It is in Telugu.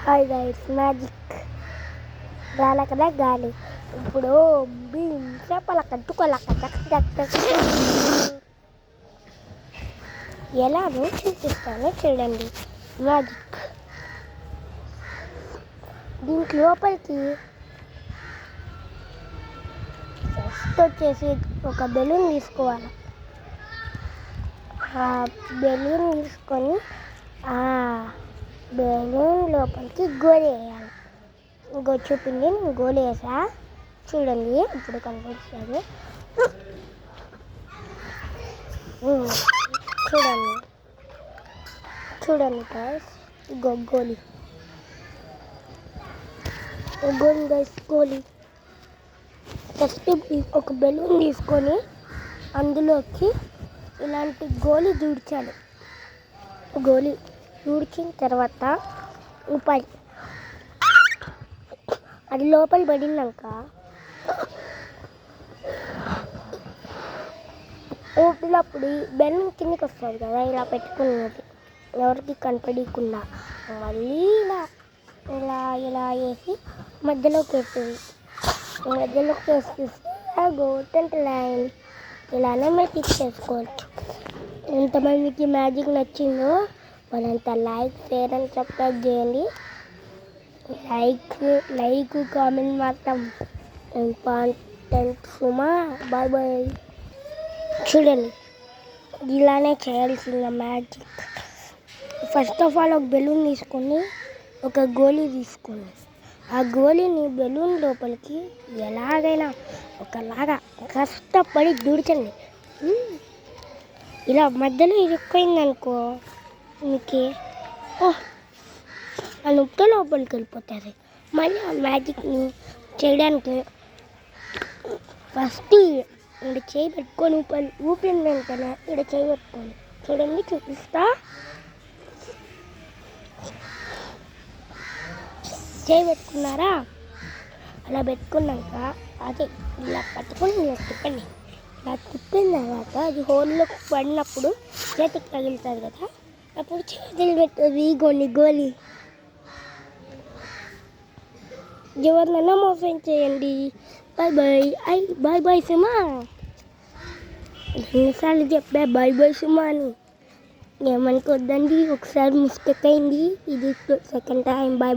హాయ్ గైస్, మ్యాజిక్ రాలే కదా గాలి. ఇప్పుడు చేపల ఎలాగో చూపిస్తాను చూడండి. మ్యాజిక్ దీనికి లోపలికి ఫస్ట్ వచ్చేసి ఒక బెలూన్ తీసుకోవాలి. ఆ బెలూన్ తీసుకొని ఆ బెలూన్ లోపలికి గోలి వేయాలి. చూపిండి, నేను గోలి వేసా చూడండి. ఇప్పుడు కనిపిస్తుంది చూడండి చూడండి గైస్. గోలి గైస్, గోలి. ఫస్ట్ ఒక బెలూన్ తీసుకొని అందులోకి ఇలాంటి గోలి దూడ్చాలి. గోలి దూడ్చిన తర్వాత ఉపాయి అది లోపల పడినాక ఊపినప్పుడు బెలూన్ కిందకి వస్తుంది కదా, ఇలా పెట్టుకున్నది ఎవరికి కనపడకుండా మళ్ళీ ఇలా ఇలా వేసి మధ్యలోకి వేస్తుంది. మధ్యలోకి వేస్తే గోల్డెన్ లైన్ ఇలానే మీరు ఫిక్స్ చేసుకోవచ్చు. ఎంతమందికి మ్యాజిక్ నచ్చిందో వాళ్ళంతా లైక్, షేర్ అండ్ సబ్స్క్రైబ్ చేయండి. లైక్ కామెంట్ మాత్రం ఇంపార్టెంట్ సుమా. Bye bye. చూడండి, ఇలానే చేయాల్సిన మ్యాజిక్. ఫస్ట్ ఆఫ్ ఆల్ ఒక బెలూన్ తీసుకొని ఒక గోళీ తీసుకోండి. ఆ గోళీని బెలూన్ లోపలికి ఎలాగైనా ఒకలాగా కష్టపడి దూడ్చండి. ఇలా మధ్యలో ఇరుక్కోయిందనుకో మీకు ఆ నొప్పి లోపలికి వెళ్ళిపోతుంది. మళ్ళీ ఆ మ్యాజిక్ని చేయడానికి ఫస్ట్ ఇక్కడ చేయి పెట్టుకొని ఊపిన వెంటనే ఇక్కడ చేయి పెట్టుకోండి. చూడండి, చూపిస్తా. చేయి పెట్టుకున్నారా? అలా పెట్టుకున్నాక అదే ఇలా పట్టుకొని ఇలా తిప్పండి. ఇలా తిప్పిన తర్వాత అది హోల్లో పడినప్పుడు చేతికి తగులుతుంది కదా, అప్పుడు చేతులు పెట్టదు ఇగోండి గోలి. ఎవరినైనా మోసం చేయండి. Bye bye. బాయ్ బాయ్ సుమా. ఎన్నిసార్లు చెప్పా బాయ్ బాయ్ సుమా అని? ఏమనుకోద్దండి, ఒకసారి మిస్టేక్ అయింది, ఇది సెకండ్ టైం. Bye bye.